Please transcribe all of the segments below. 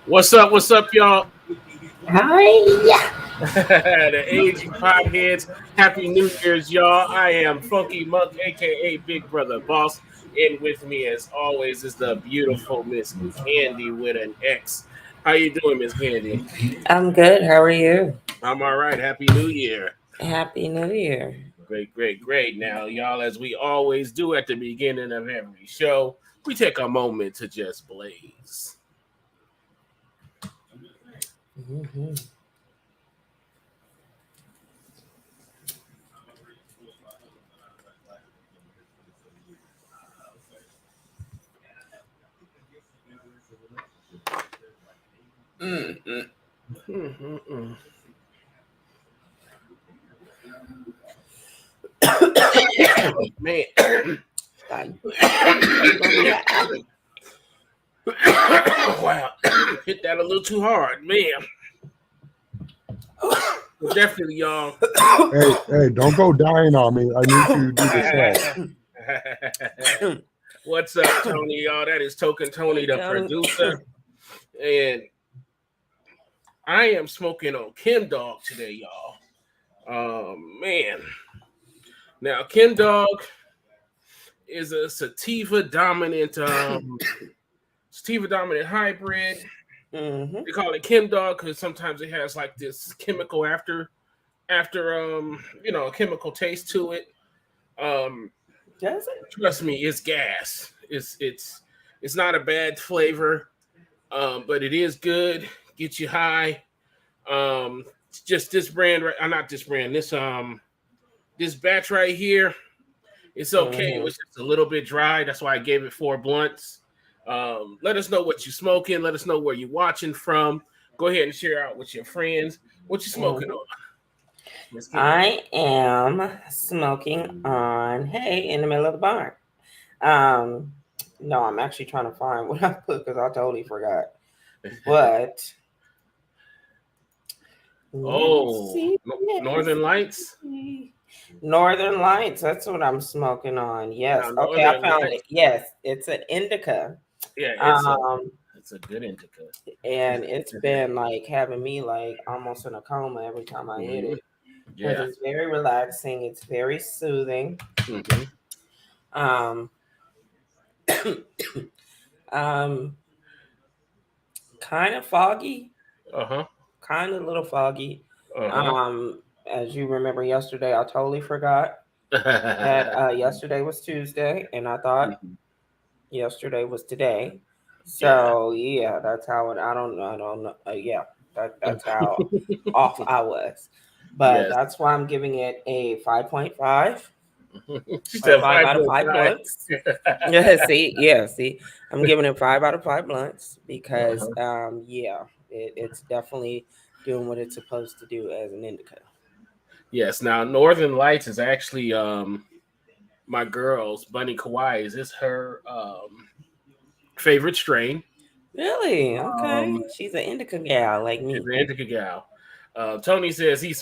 What's up, y'all? Hi. The aging potheads. Happy New Year's, y'all. I am Funky Monk, aka Big Brother Boss, and with me, as always, is the beautiful Miss Candy with an X. How you doing, Miss Candy? I'm good. How are you? I'm all right. Happy New Year. Happy New Year. Great, great, great. Now, y'all, as we always do at the beginning of every show, we take a moment to just blaze. Mm-hmm. Mm, mm, mm, mm, mm. Man. Wow, hit that a little too hard, man. Well, definitely, y'all. Hey, don't go dying on me. I need you to do the show. What's up, Tony? Y'all, that is Token Tony, the producer, and I am smoking on Kim Dog today, y'all. Man, now Kim Dog is a sativa dominant hybrid. Mm-hmm. They call it Kim Dog because sometimes it has like this chemical after a chemical taste to it. Does it? Trust me, it's gas. It's not a bad flavor, but it is good. Get you high. Just this brand, right? Not this brand. This batch right here. It's okay. It was just a little bit dry. That's why I gave it 4 blunts. Let us know what you're smoking. Let us know where you're watching from. Go ahead and share out with your friends. What you smoking on? I am smoking on in the middle of the barn. No, I'm actually trying to find what I put because I totally forgot. But Northern Lights. Northern Lights. That's what I'm smoking on. Yes. Okay, I found it. Yes, it's an indica. Yeah, it's a good indica. And it's been like having me like almost in a coma every time I hit it. Yeah, it's very relaxing. It's very soothing. Mm-hmm. Kind of foggy. Uh-huh. Kind of a little foggy. Uh-huh. As you remember yesterday, I totally forgot that yesterday was Tuesday, and I thought yesterday was today. So yeah, that's how it. I don't know. Yeah, that's how off I was. But that's why I'm giving it a 5.5. She said 5 out of 5 blunts. See, I'm giving it 5 out of 5 blunts because it's definitely doing what it's supposed to do as an indica. Yes. Now, Northern Lights is actually my girl's Bunny Kawaii's. It's her favorite strain. Really? Okay. She's an indica gal like me. She's an indica gal. Tony says he's just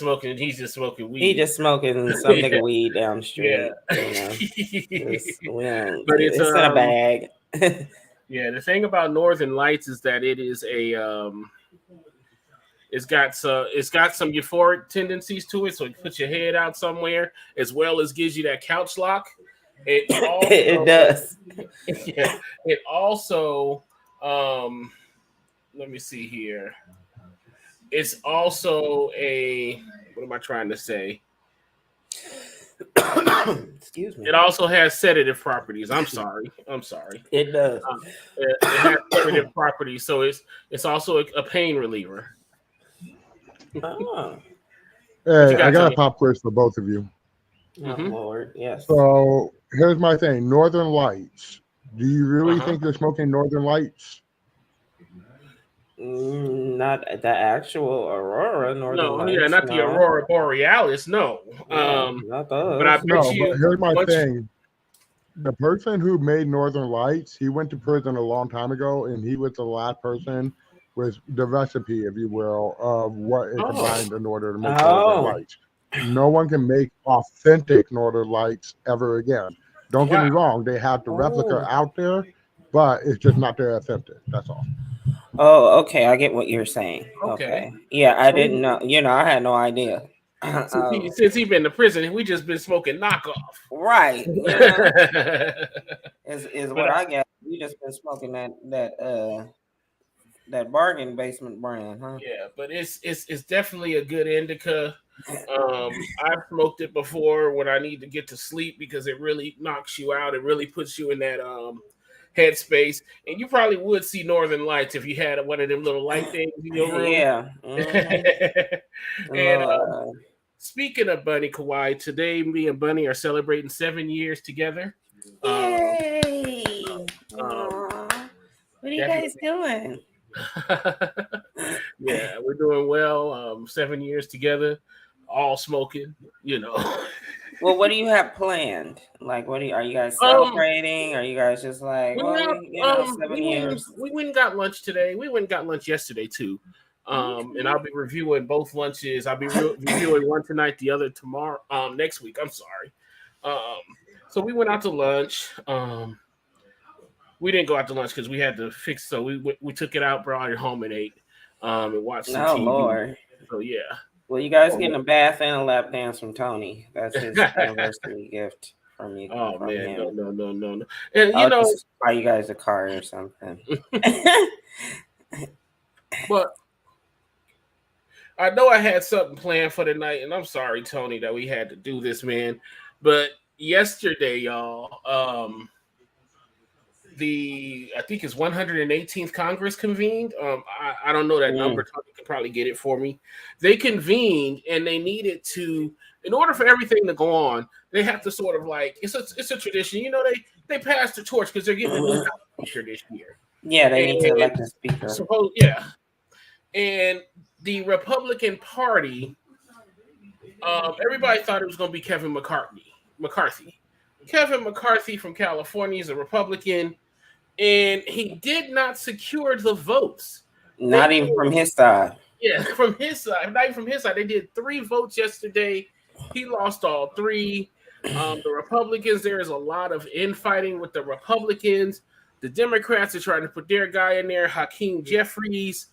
smoking weed. He just smoking some nigga weed down the street. Yeah. But it's in a bag. Yeah, the thing about Northern Lights is that it is it's got some euphoric tendencies to it, so it puts your head out somewhere as well as gives you that couch lock. It does. Yeah. It also let me see here. It's also what am I trying to say? Excuse me. It also has sedative properties. I'm sorry. It does. It has sedative properties, so it's also a pain reliever. Oh. Hey, I got a pop quiz for both of you. Oh, Lord, yes. So here's my thing: Northern Lights. Do you really think you're smoking Northern Lights? Not the actual Aurora Northern Lights. Not the Aurora Borealis. No, not those. But I bet you. But here's my thing: the person who made Northern Lights, he went to prison a long time ago, and he was the last person with the recipe, if you will, of what it combined in order to make Northern Lights. No one can make authentic Northern Lights ever again. Don't get me wrong; they have the replica out there, but it's just not their authentic. That's all. Oh, okay. I get what you're saying. Okay. Yeah, I So didn't know. I had no idea. since he been to prison, we just been smoking knockoff. Right. Is But what I get. You just been smoking that bargain basement brand, huh? yeah, but it's definitely a good indica. I've smoked it before when I need to get to sleep because it really knocks you out. It really puts you in that headspace. And you probably would see Northern Lights if you had one of them little light things in your room. Yeah. And speaking of Bunny Kawhi, today me and Bunny are celebrating 7 years together. Yay! What are you guys doing? Yeah, we're doing well. 7 years together, all smoking. Well, what do you have planned? Like, are you guys celebrating? Are you guys just like, well, 7 years? We went and got lunch today. We went and got lunch yesterday too. And I'll be reviewing both lunches. I'll be reviewing one tonight, the other tomorrow. Next week. I'm sorry. So we went out to lunch. We didn't go out to lunch because we had to fix. So we took it out, brought it home, and ate. And watched some TV. Lord. So yeah. Well, you guys getting a bath and a lap dance from Tony. That's his anniversary gift from you. Oh man, him. No. And just buy you guys a car or something. But I know I had something planned for the night, and I'm sorry, Tony, that we had to do this, man. But yesterday, y'all, I think it's 118th Congress convened. I don't know that number. Tony can probably get it for me. They convened, and they needed to, in order for everything to go on, they have to sort of like it's a tradition. They pass the torch because they're getting a new speaker this year. Yeah, they need to elect a speaker. And the Republican Party, everybody thought it was going to be Kevin McCarthy. Kevin McCarthy from California is a Republican, and he did not secure the votes. Not even from his side. Yeah, from his side. Not even from his side. They did 3 votes yesterday. He lost all 3. The Republicans, there is a lot of infighting with the Republicans. The Democrats are trying to put their guy in there, Hakeem Jeffries.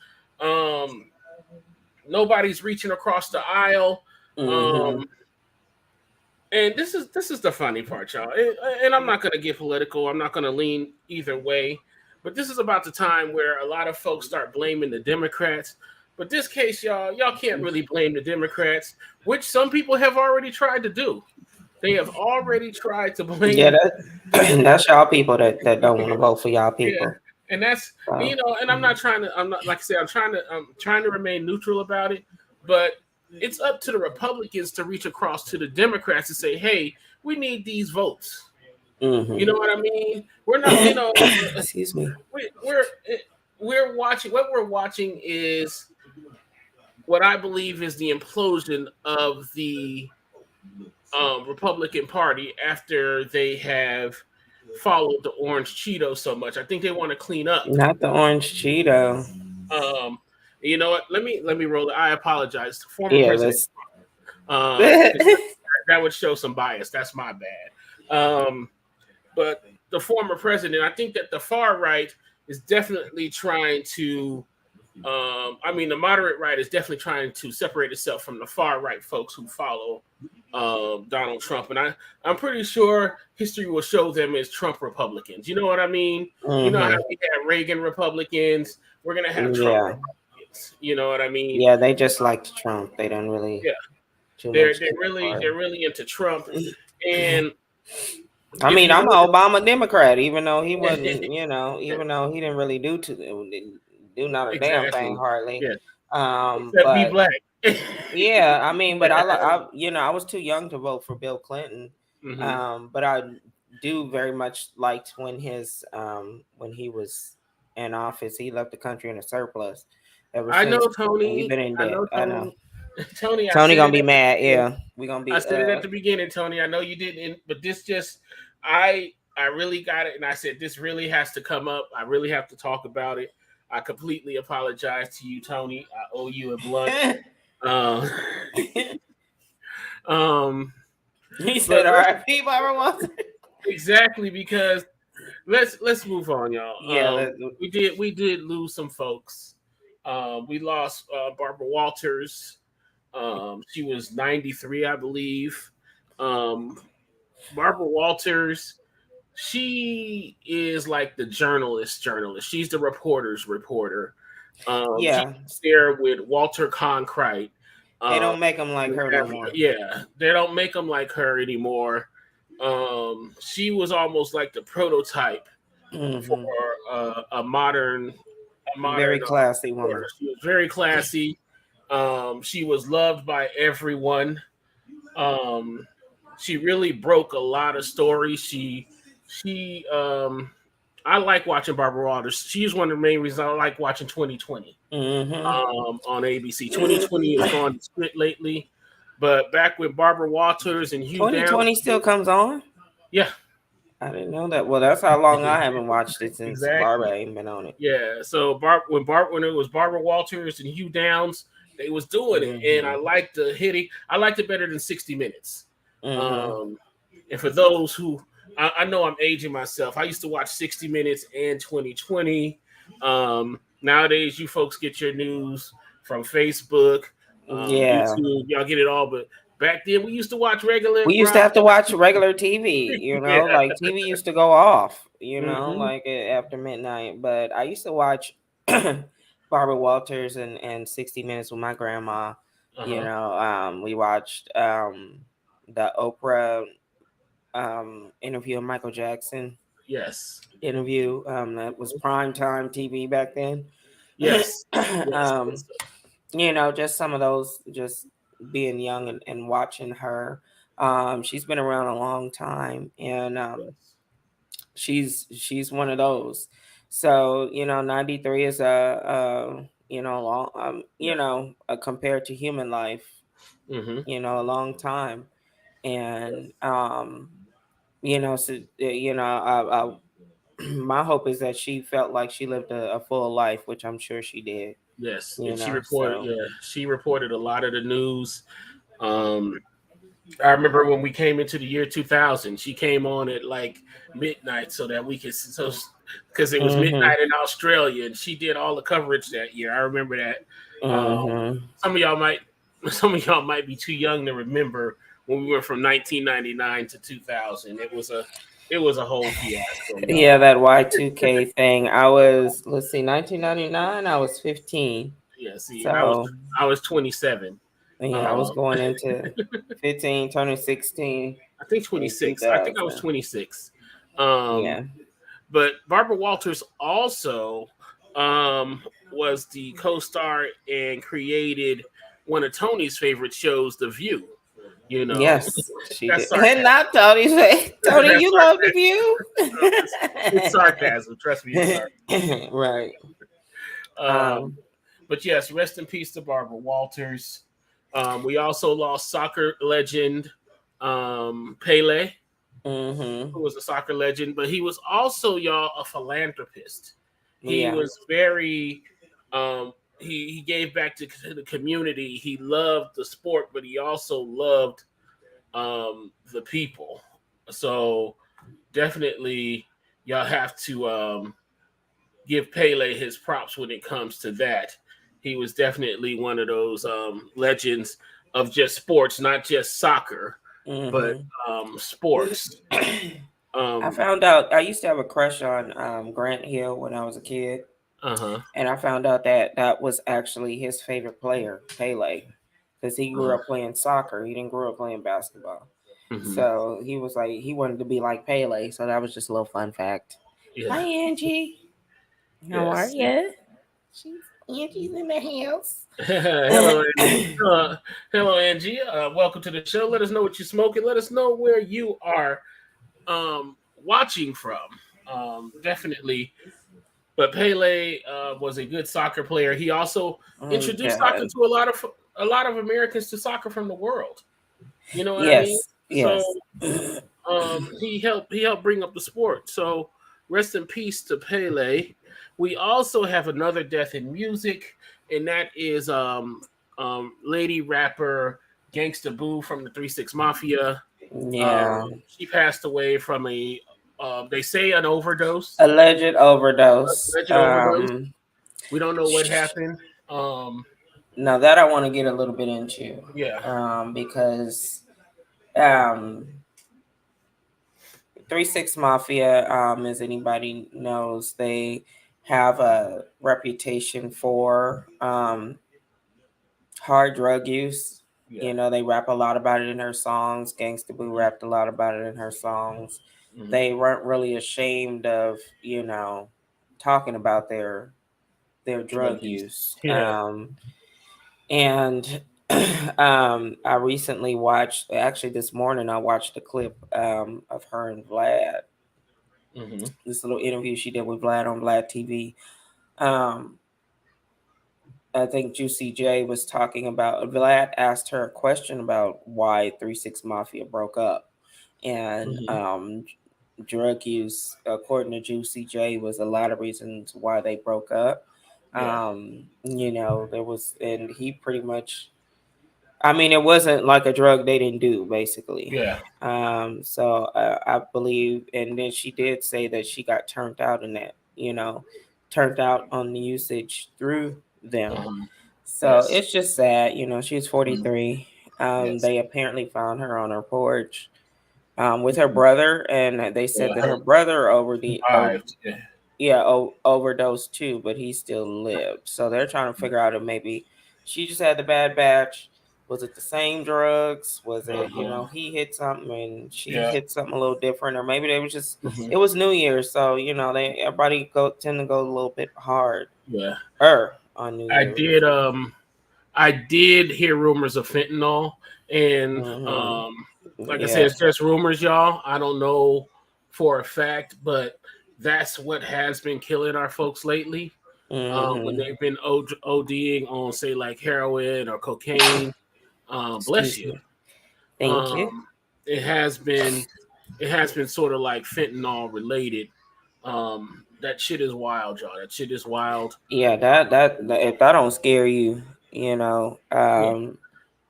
Nobody's reaching across the aisle. And this is the funny part, y'all. And I'm not going to get political. I'm not going to lean either way. But this is about the time where a lot of folks start blaming the Democrats. But this case, y'all can't really blame the Democrats, which some people have already tried to do. They have already tried to blame. Yeah, that's y'all people that don't want to vote for y'all people. Yeah. And that's and I'm not like I said, I'm trying to remain neutral about it, but it's up to the Republicans to reach across to the Democrats and say, hey, we need these votes. You know what I mean? We're not, excuse me. We're watching. What we're watching is what I believe is the implosion of the Republican Party after they have followed the orange Cheeto so much. I think they want to clean up. Not the orange Cheeto. You know what? Let me roll it. I apologize. Former president. That would show some bias. That's my bad. But the former president, I think that the far right is definitely trying to. The moderate right is definitely trying to separate itself from the far right folks who follow Donald Trump, and I'm pretty sure history will show them as Trump Republicans. You know what I mean? You know how we had Reagan Republicans. We're gonna have Trump Republicans. You know what I mean? Yeah, they just liked Trump. They don't really. Yeah, they're really into Trump, and I'm an Obama Democrat, even though he wasn't. Even though he didn't really do not a damn thing hardly. Yeah. Except be black. Yeah, but I was too young to vote for Bill Clinton. But I do very much liked when he was in office. He left the country in a surplus. I know, Tony. We've been in debt. I know. Tony gonna be mad. Yeah, we're gonna be. I said it at the beginning, Tony. I know you didn't, but this just I really got it, and I said this really has to come up. I really have to talk about it. I completely apologize to you, Tony. I owe you a blunt. He said, "R.I.P. Barbara Walters." Exactly, because let's move on, y'all. Yeah, We did lose some folks. We lost Barbara Walters. She was 93, I believe. Barbara Walters, she is like the journalist. She's the reporter's reporter. yeah. She's there with Walter Cronkite. They don't make them like her no more. Yeah, they don't make them like her anymore. She was almost like the prototype for a modern, very classy woman. She was very classy. She was loved by everyone. She really broke a lot of stories. She I like watching Barbara Walters. She's one of the main reasons I like watching 2020 on ABC. 2020 has gone to split lately, but back when Barbara Walters and Hugh 2020 Downs, still comes on. yeah, I didn't know that. Well, that's how long I haven't watched it since exactly. Barbara ain't been on it. Yeah, so when it was Barbara Walters and Hugh Downs, they was doing it, and I liked the hitting. I liked it better than 60 Minutes. And for those who I know I'm aging myself. I used to watch 60 Minutes and 2020. Nowadays, you folks get your news from Facebook, YouTube. Y'all get it all. But back then, we used to watch regular. We used to have to watch regular TV. You know, like TV used to go off. You know, like after midnight. But I used to watch Barbara Walters and 60 Minutes with my grandma. You know, we watched the Oprah interview of Michael Jackson. Yes. Interview. That was primetime TV back then. Yes. You know, just some of those, just being young and watching her. She's been around a long time, and she's one of those. So, you know, 93 is a you know, long you know, compared to human life, you know, a long time. And you know, so you know, my hope is that she felt like she lived a full life, which I'm sure she did. Yes, and she reported. She reported a lot of the news. I remember when we came into the year 2000, she came on at like midnight so that we could because it was midnight in Australia, and she did all the coverage that year. I remember that. Some of y'all might be too young to remember when we went from 1999 to 2000. It was a whole fiasco. Yeah, that Y2K thing. I was 1999. I was 15. Yeah, see, so I was 27. Yeah, I was going into 15, turning 16. I think 26. I think I was 26. Yeah. But Barbara Walters also was the co-star and created one of Tony's favorite shows, The View. You know, yes, she did. And not Tony's favorite. Tony, you love The View. It's sarcasm. Trust me, it's sarcasm. Right. But yes, rest in peace to Barbara Walters. We also lost soccer legend Pele, who was a soccer legend, but he was also, y'all, a philanthropist. He was very, he gave back to the community. He loved the sport, but he also loved the people. So definitely, y'all have to give Pele his props when it comes to that. He was definitely one of those legends of just sports, not just soccer, but sports. I found out I used to have a crush on Grant Hill when I was a kid. And I found out that was actually his favorite player, Pele, because he grew up playing soccer. He didn't grow up playing basketball. So he was like, he wanted to be like Pele. So that was just a little fun fact. Yeah. Hi, Angie. How are you? Angie's in the house. Hello, Angie. Hello, Angie. Welcome to the show. Let us know what you're smoking. Let us know where you are watching from. Definitely. But Pele was a good soccer player. He also introduced soccer to a lot of Americans to soccer from the world. You know what I mean? Yes. So he helped bring up the sport. So rest in peace to Pele. We also have another death in music, and that is lady rapper Gangsta Boo from the 3 6 Mafia. Yeah. She passed away from a They say an overdose. Alleged overdose. Alleged overdose. We don't know what happened. Now that I want to get a little bit into. Yeah. Because 3-6 Mafia, as anybody knows, they have a reputation for hard drug use. Yeah. You know, they rap a lot about it in her songs. Gangsta Boo rapped a lot about it in her songs. Mhm. They weren't really ashamed of, talking about their drug use. Yeah. And I recently watched, actually this morning, I watched a clip of her and Vlad. Mm-hmm. This little interview she did with Vlad on Vlad TV. I think Juicy J was talking about, Vlad asked her a question about why 3-6 Mafia broke up. And drug use, according to Juicy J, was a lot of reasons why they broke up. Yeah. There was, and he pretty much, I mean, it wasn't like a drug they didn't do, basically. Yeah. So I believe, and then she did say that she got turned out in that, turned out on the usage through them. So Yes. it's just sad, she's 43. Yes. They apparently found her on her porch with her brother, and they said that her brother overdosed too, but he still lived. So they're trying to figure out if maybe she just had the bad batch. Was it the same drugs? Was it, he hit something and she hit something a little different, or maybe they was just it was New Year's, so everybody tend to go a little bit hard. Yeah. On New Year's. I did hear rumors of fentanyl, and like I said, it's just rumors, y'all. I don't know for a fact, but that's what has been killing our folks lately. When they've been ODing on, say, like heroin or cocaine. Bless you. Thank you. It has been sort of like fentanyl related. That shit is wild, y'all. That shit is wild. Yeah, that if that don't scare you, then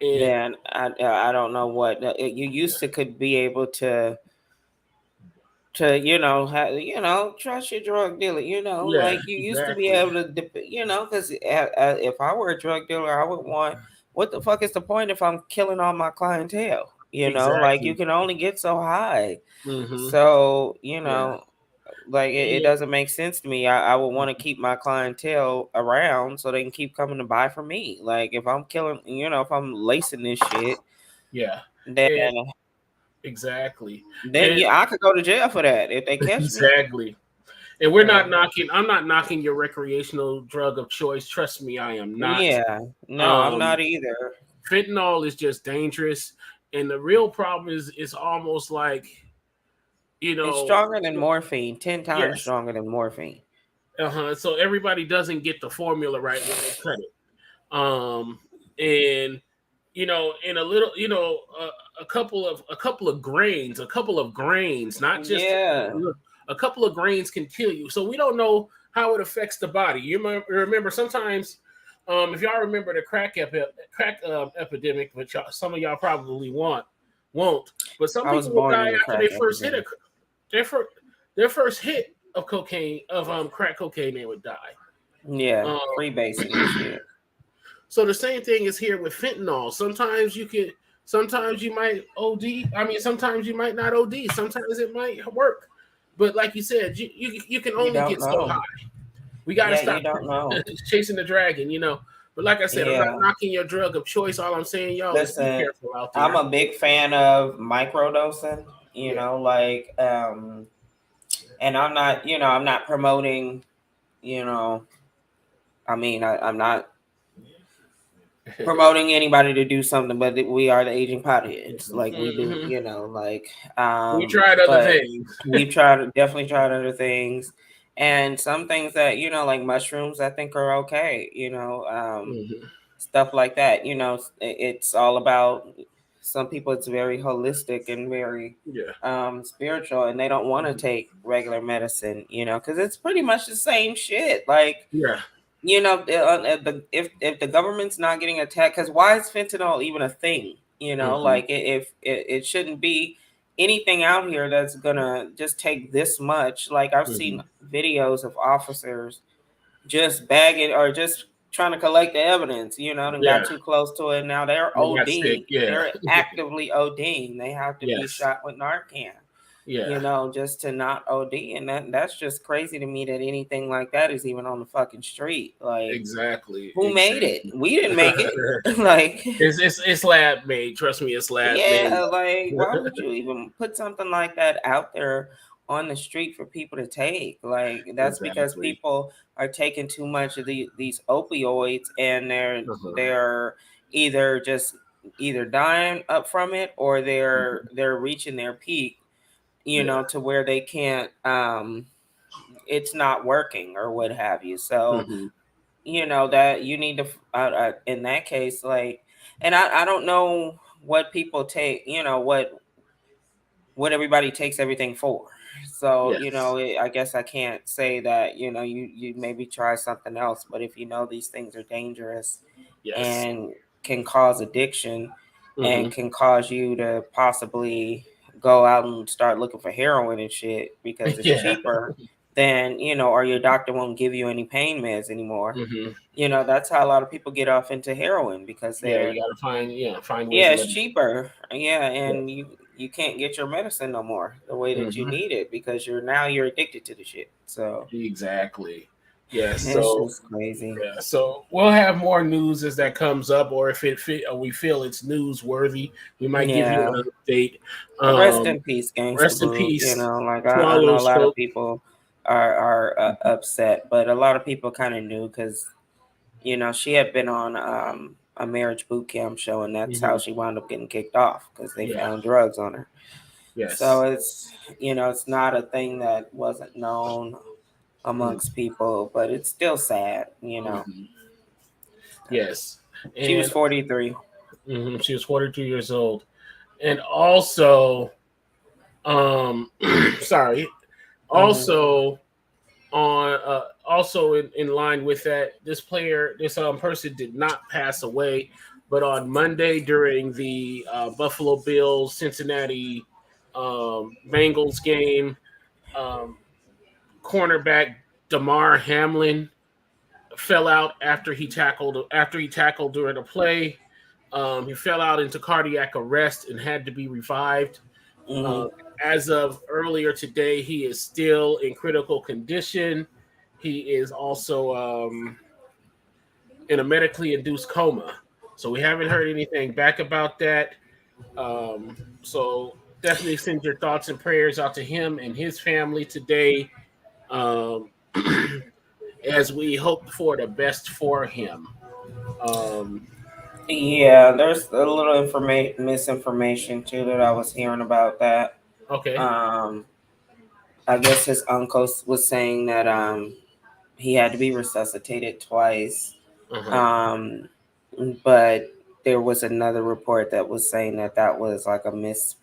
I don't know what you used to could be able to trust your drug dealer, like you used to be able to, because if I were a drug dealer, I would want, what the fuck is the point if I'm killing all my clientele? Like you can only get so high. So like it doesn't make sense to me. I would want to keep my clientele around so they can keep coming to buy from me. Like if I'm killing, if I'm lacing this shit, then exactly. Then I could go to jail for that if they catch me. Exactly. And we're not knocking. I'm not knocking your recreational drug of choice. Trust me, I am not. Yeah, no, I'm not either. Fentanyl is just dangerous, and the real problem is it's almost like, it's stronger than morphine, 10 times stronger than morphine. So everybody doesn't get the formula right when they cut it. And in a little, a couple of grains, not just a couple of grains can kill you. So we don't know how it affects the body. You remember sometimes, if y'all remember the crack epidemic, which some of y'all probably won't, but some people will die after they first hit their first hit of cocaine, of crack cocaine, they would die. Yeah, freebasing and shit. So the same thing is here with fentanyl. Sometimes you might OD. I mean, sometimes you might not OD. Sometimes it might work. But like you said, you can only get so high. We got to stop chasing the dragon, But like I said, I'm not knocking your drug of choice. All I'm saying, y'all, is be careful out there. I'm a big fan of microdosing, and I'm not promoting, I'm not promoting anybody to do something, but we are the aging potheads, like we do, we tried other things. We've definitely tried other things, and some things that like mushrooms, I think are okay, stuff like that. It's all about, some people it's very holistic and very spiritual, and they don't want to take regular medicine, because it's pretty much the same shit. Like if the government's not getting attacked, because why is fentanyl even a thing? Like if it shouldn't be anything out here that's gonna just take this much. Like I've seen videos of officers just bagging or just trying to collect the evidence, and got too close to it. Now they're They got sick. ODing. They're actively ODing. They have to be shot with Narcan. Just to not OD, and that's just crazy to me that anything like that is even on the fucking street. Like, exactly. Who made it? We didn't make it. Like, it's lab made. Trust me, it's lab made. Yeah, like, why would you even put something like that out there on the street for people to take? Like, that's because people are taking too much of these opioids, and they're either dying up from it, or they're reaching their peak, to where they can't it's not working or what have you. So that you need to in that case, like, and I don't know what people take, what everybody takes everything for. So I guess I can't say that you maybe try something else, but if these things are dangerous and can cause addiction and can cause you to possibly go out and start looking for heroin and shit because it's cheaper, then or your doctor won't give you any pain meds anymore. That's how a lot of people get off into heroin, because you gotta find ways it's cheaper. And you can't get your medicine no more the way that you need it, because you're addicted to the shit. So exactly. Yes, it's just crazy. Yeah, so we'll have more news as that comes up, or if we feel it's newsworthy, we might give you an update. Rest in peace, Gangsta Rest in Boo. peace. Like I know a lot of people are upset, but a lot of people kind of knew, because she had been on a marriage boot camp show, and that's how she wound up getting kicked off, because they found drugs on her. Yes. So it's it's not a thing that wasn't known amongst people, but it's still sad, Yes. And she was 43. She was 42 years old. And also, sorry, also on also in line with that, this person did not pass away, but on Monday during the Buffalo Bills Cincinnati Bengals game, cornerback Damar Hamlin fell out after he tackled during a play. He fell out into cardiac arrest and had to be revived. As of earlier today, he is still in critical condition. He is also in a medically induced coma. So we haven't heard anything back about that. So definitely send your thoughts and prayers out to him and his family today, as we hope for the best for him. There's a little misinformation too that I was hearing about that. Okay. I guess his uncle was saying that he had to be resuscitated twice. But there was another report that was saying that was like a miss.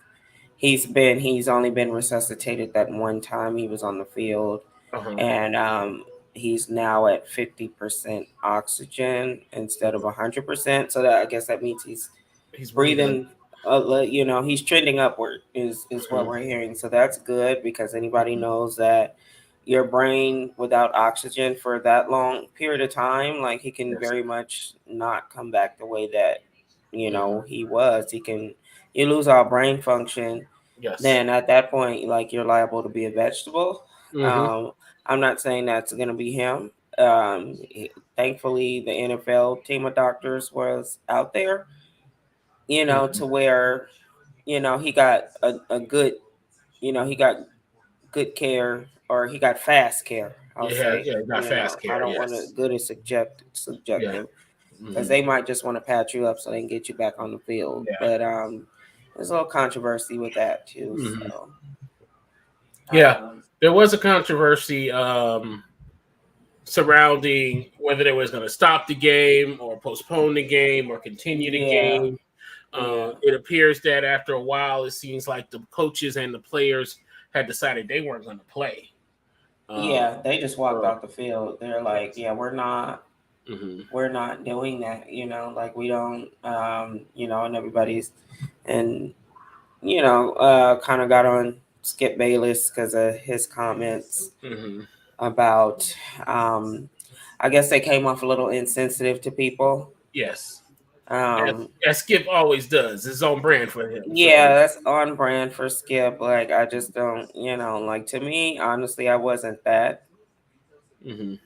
He's only been resuscitated that one time he was on the field, and he's now at 50% oxygen instead of 100%. So that, I guess that means he's breathing. He's trending upward is what we're hearing. So that's good, because anybody knows that your brain without oxygen for that long period of time, like, he can very much not come back the way that he was. You lose all brain function. Then at that point, like, you're liable to be a vegetable. I'm not saying that's going to be him. Thankfully, the NFL team of doctors was out there, to where, he got a good, he got good care, or he got fast care. I'll say. Not fast care. I don't want to good is subjective, because they might just want to patch you up so they can get you back on the field. But there's a little controversy with that too. So there was a controversy surrounding whether they was going to stop the game or postpone the game or continue the game. It appears that after a while, it seems like the coaches and the players had decided they weren't going to play. They just walked off the field. They're like, we're not doing that. Like, we don't, and everybody's, and kind of got on Skip Bayless because of his comments about, I guess they came off a little insensitive to people. Yes. Um, As Skip always does. It's on brand for him. Yeah, that's on brand for Skip. Like, I just don't, like, to me, honestly, I wasn't that thrown,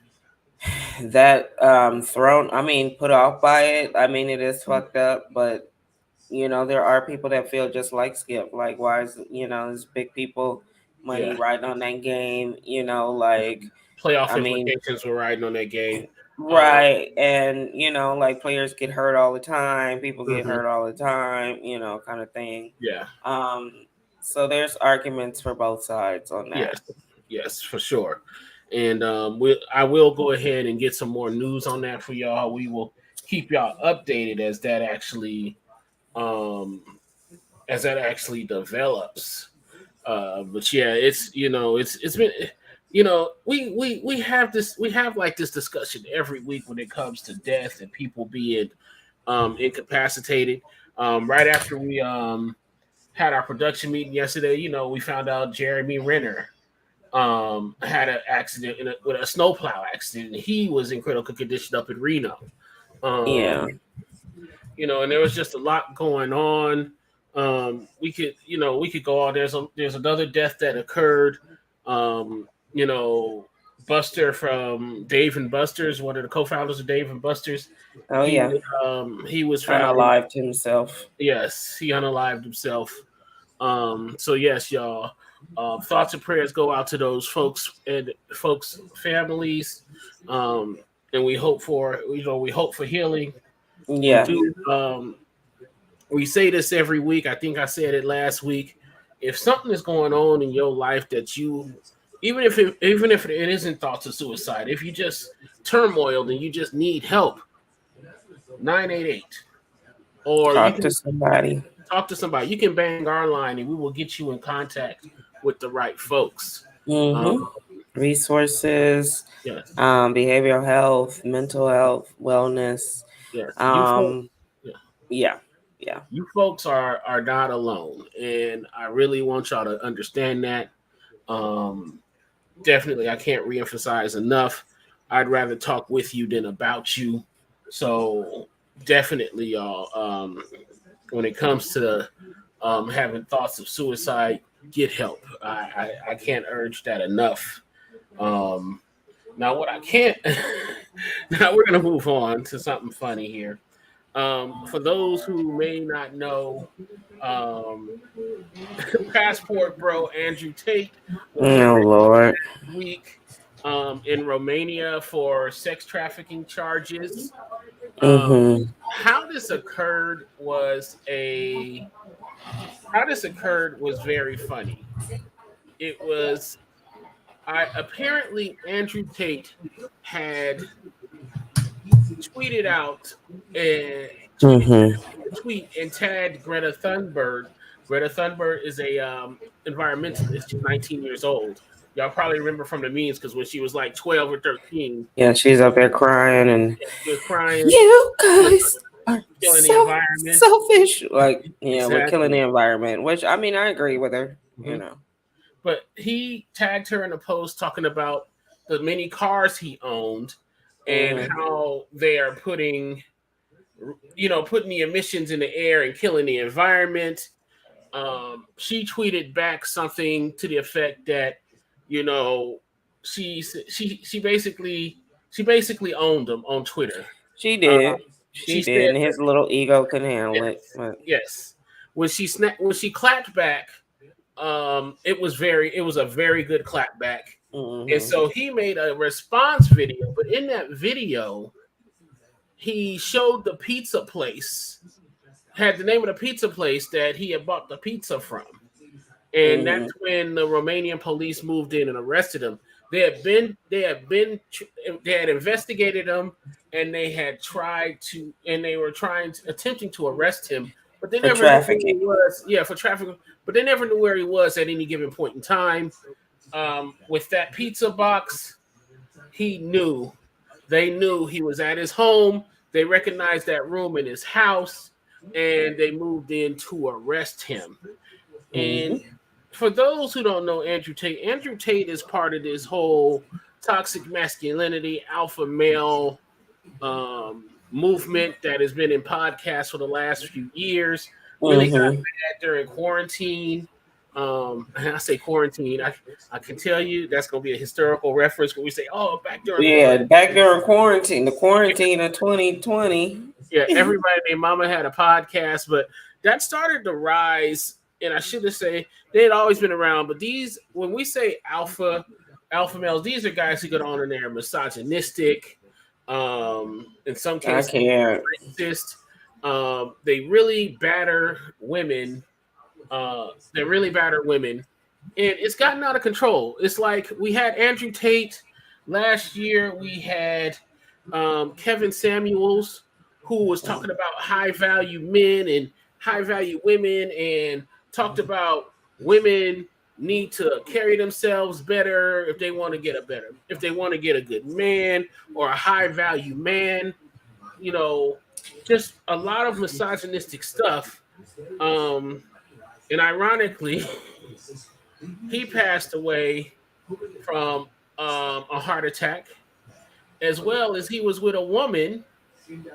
I mean, put off by it. I mean, it is fucked up, but there are people that feel just like Skip. Like, why is there's big people money riding on that game, like playoff I mean, implications were riding on that game. right. And like, players get hurt all the time, people get hurt all the time, kind of thing. Yeah. So there's arguments for both sides on that. Yes, for sure. And I will go ahead and get some more news on that for y'all. We will keep y'all updated as that actually develops. But yeah, it's been we have this discussion every week when it comes to death and people being incapacitated. Right after we had our production meeting yesterday, we found out Jeremy Renner had an accident with a snowplow accident. He was in critical condition up in Reno. And there was just a lot going on. We could go on. There's another death that occurred. Buster from Dave and Buster's, one of the co-founders of Dave and Buster's. Oh, he was found unalived himself. Yes, he unalived himself. So yes, y'all. Thoughts and prayers go out to those folks and folks' families. And we hope for healing. Yeah. We say this every week. I think I said it last week. If something is going on in your life that you, even if it isn't thoughts of suicide, if you just turmoiled and you just need help, 988, or talk to somebody. Talk to somebody. You can bang our line, and we will get you in contact with the right folks. Resources. Yes. Behavioral health, mental health, wellness. Yes. Yeah. You folks are not alone, and I really want y'all to understand that. Definitely, I can't reemphasize enough. I'd rather talk with you than about you. So definitely, y'all. When it comes to having thoughts of suicide, get help. I can't urge that enough. Now, what I can't. Now we're gonna move on to something funny here. For those who may not know, Passport Bro Andrew Tate was Lord week in Romania for sex trafficking charges. How this occurred was very funny. It was apparently Andrew Tate had tweeted out a tweet and tagged Greta Thunberg. Greta Thunberg is a environmentalist. She's 19 years old. Y'all probably remember from the memes because when she was like 12 or 13. Yeah, she's up there crying and she was crying. You guys are killing the environment. Selfish. Like, Exactly. We're killing the environment, which I mean I agree with her, But he tagged her in a post talking about the many cars he owned and how they are putting the emissions in the air and killing the environment. She tweeted back something to the effect that, she basically owned him on Twitter. She did. She did, and his little ego couldn't handle it. But. Yes. When she clapped back, it was a very good clap back. And so he made a response video, but in that video, he showed the pizza place, had the name of the pizza place that he had bought the pizza from. And that's when the Romanian police moved in and arrested him. They had investigated him, and they were attempting to arrest him, but they never knew who he was. Yeah, for trafficking, but they never knew where he was at any given point in time. With that pizza box, they knew he was at his home. They recognized that room in his house, and they moved in to arrest him. And for those who don't know Andrew Tate is part of this whole toxic masculinity, alpha male movement that has been in podcasts for the last few years. Really got bad during quarantine. I say quarantine. I can tell you that's going to be a historical reference when we say, "Oh, back during quarantine." Back during quarantine, the quarantine of 2020. Yeah, everybody named Mama had a podcast, but that started to rise. And I should have said they had always been around, but these, when we say alpha males, these are guys who get on and they're misogynistic, in some cases racist. They really batter women. They really batter women, and it's gotten out of control. It's like we had Andrew Tate last year. We had Kevin Samuels, who was talking about high value men and high value women, and talked about women need to carry themselves better if they want to get a good man or a high value man, just a lot of misogynistic stuff. And ironically, he passed away from a heart attack, as well as he was with a woman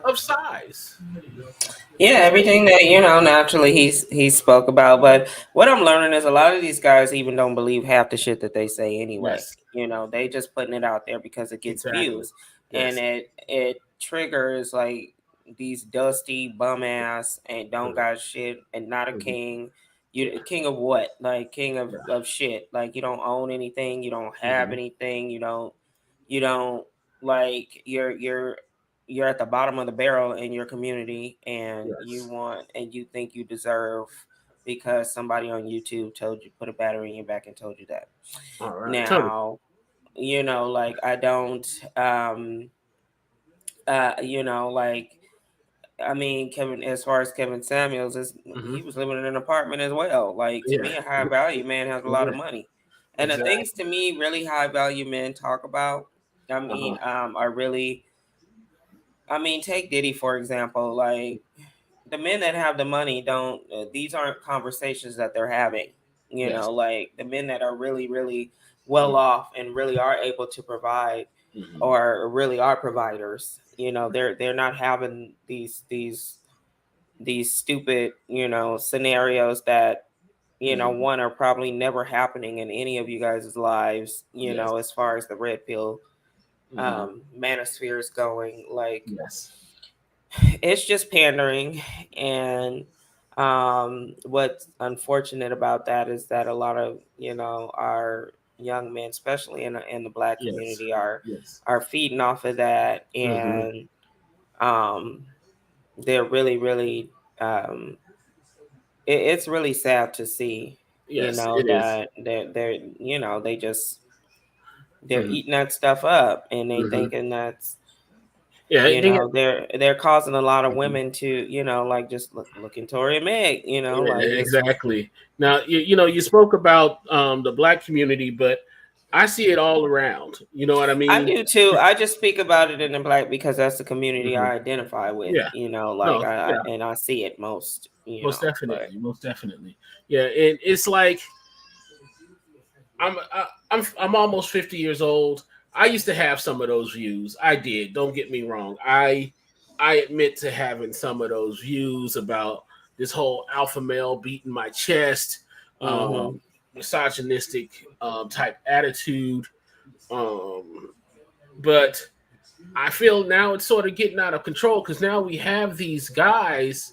of size. Yeah, everything that naturally he spoke about. But what I'm learning is a lot of these guys even don't believe half the shit that they say anyway. Yes. They just putting it out there because it gets views, yes. And it triggers like these dusty bum ass and don't got shit and not a king. You king of what? Like king of shit. Like you don't own anything. You don't have anything. You don't like you're at the bottom of the barrel in your community, and you think you deserve because somebody on YouTube told you, put a battery in your back and told you that. All right. Now, like I don't, like, I mean, Kevin, as far as Kevin Samuels, he was living in an apartment as well. Like to me, a high value man has a lot of money. And the things to me really high value men talk about, I mean, are really, I mean, take Diddy, for example. Like, the men that have the money don't, these aren't conversations that they're having. Like, the men that are really, really well off and really are able to provide or really are providers, they're not having these stupid, scenarios that, one are probably never happening in any of you guys' lives, as far as the red pill manosphere is going. Like, it's just pandering. And what's unfortunate about that is that a lot of our young men, especially in the Black community, are feeding off of that. And they're really, really it's really sad to see that they're they just they're eating that stuff up, and they thinking that's they're causing a lot of women to like just look in Tory and Meg, like exactly. Now you spoke about the Black community, but I see it all around. You know what I mean? I do too. I just speak about it in the Black because that's the community I identify with. And I see it most. Most definitely. Yeah, and it's like I'm almost 50 years old. I used to have some of those views. I did. Don't get me wrong. I admit to having some of those views about this whole alpha male beating my chest, misogynistic type attitude. But I feel now it's sort of getting out of control because now we have these guys,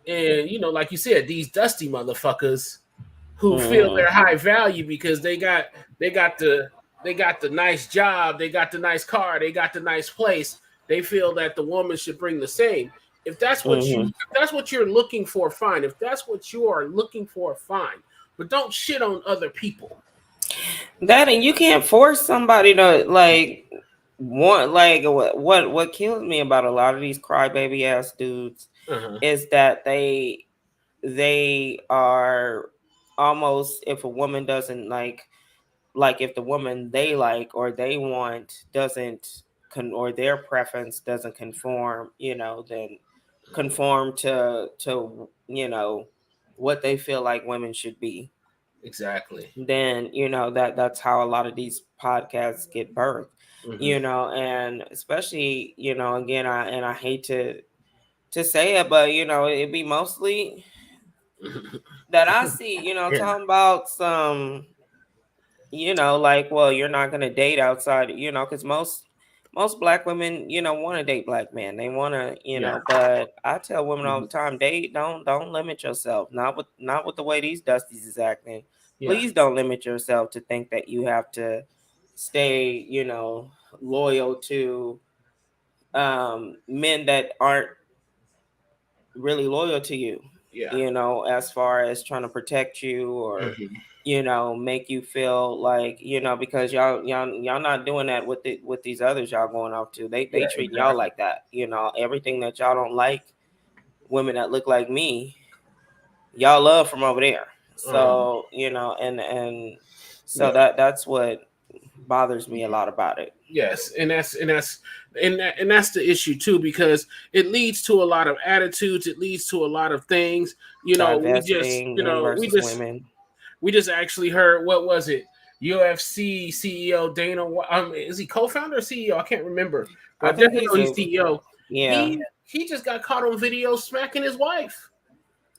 and like you said, these dusty motherfuckers who feel they're high value because they got the nice job, they got the nice car, they got the nice place. They feel that the woman should bring the same. If that's what you're looking for, fine. If that's what you are looking for, fine. But don't shit on other people. That, and you can't force somebody to like want, like, what kills me about a lot of these crybaby ass dudes is that they are almost, if a woman doesn't like if the woman they like or they want doesn't or their preference doesn't conform, then conform to what they feel like women should be. Exactly. Then that's how a lot of these podcasts get birthed. And especially again, I hate to say it, but it'd be mostly that I see talking about some like, well, you're not going to date outside, because most black women want to date black men. They want to but I tell women all the time, date, don't limit yourself, not with the way these dusties is acting. Please don't limit yourself to think that you have to stay loyal to men that aren't really loyal to you, as far as trying to protect you or make you feel like because y'all not doing that with these others y'all going off to. They treat y'all like that. Everything that y'all don't like, women that look like me, y'all love from over there. So and so that's what bothers me a lot about it. Yes, and that's the issue too, because it leads to a lot of attitudes. It leads to a lot of things. Women. We just actually heard, what was it? UFC CEO Dana. Is he co-founder or CEO? I can't remember, but I definitely he's CEO. Yeah, he just got caught on video smacking his wife.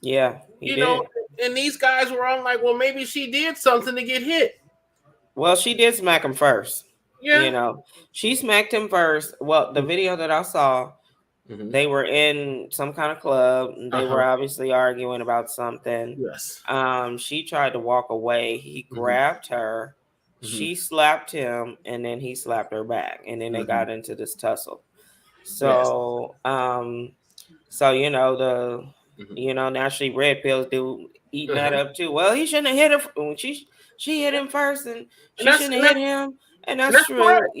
Yeah, he did. And these guys were on like, well, maybe she did something to get hit. Well, she did smack him first. Yeah. She smacked him first. Well, the video that I saw, they were in some kind of club. They were obviously arguing about something. Yes. She tried to walk away. He grabbed her. She slapped him, and then he slapped her back. And then they got into this tussle. So, naturally red pills do eating that up too. Well, he shouldn't have hit her. She hit him first, and she shouldn't have hit him. And that's true, correct.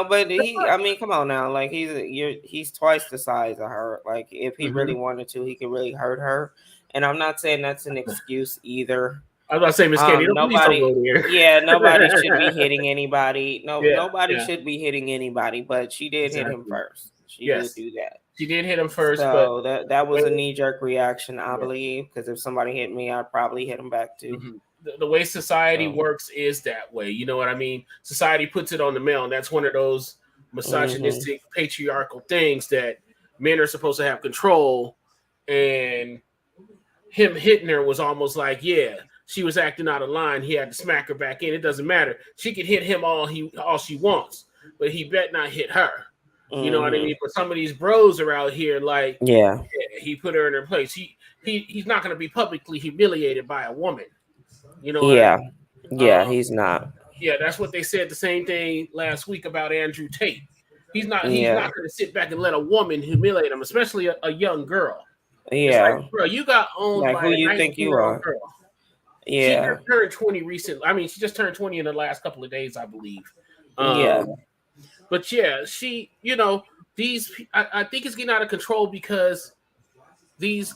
But I mean, come on now. Like, he's twice the size of her. Like, if he really wanted to, he could really hurt her. And I'm not saying that's an excuse either. I was about to say, Miss Katie, nobody should be hitting anybody. Nobody should be hitting anybody, but she did hit him first. She did do that. She did hit him first. So that was a knee-jerk reaction, I believe, because if somebody hit me, I'd probably hit him back too. The way society works is that way. You know what I mean? Society puts it on the male, and that's one of those misogynistic, patriarchal things that men are supposed to have control. And him hitting her was almost like, she was acting out of line. He had to smack her back in. It doesn't matter. She can hit him all she wants, but he bet not hit her. You know what I mean? But some of these bros are out here like, he put her in her place. He's not going to be publicly humiliated by a woman. You know what I mean? He's not. Yeah, that's what they said. The same thing last week about Andrew Tate. He's not going to sit back and let a woman humiliate him, especially a young girl. Yeah, like, bro, you got owned like by who you think you are. Girl. Yeah, she just turned 20 recently. I mean, she just turned 20 in the last couple of days, I believe. But she, these. I think it's getting out of control because these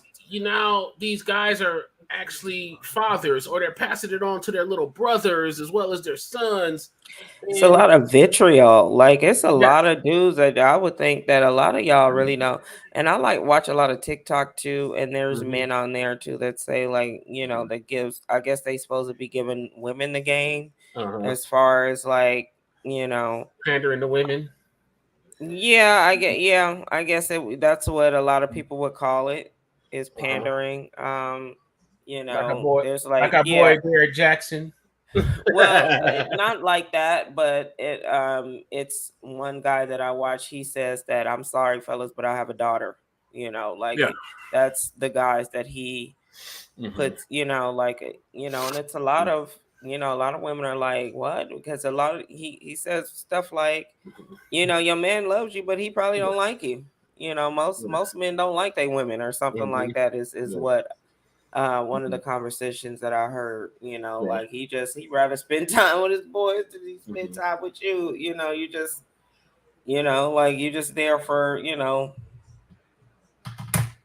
guys are actually fathers, or they're passing it on to their little brothers as well as their sons. It's a lot of vitriol. Like, it's a lot of dudes that I would think that a lot of y'all really know. And I watch a lot of TikTok too, and there's men on there too that say, like, that gives, I guess they supposed to be giving women the game as far as like, pandering to women. I guess that's what a lot of people would call it, is pandering. There's like our boy Derek Jackson. Well, not like that, but it's one guy that I watch. He says that, I'm sorry, fellas, but I have a daughter. That's the guys that he puts. And it's a lot of women are like, what? Because a lot of he says stuff like, your man loves you, but he probably don't like you. Most men don't like their women or something like that. Is what. One of the conversations that I heard, like he'd rather spend time with his boys than he spend time with you. You just, like you just there for,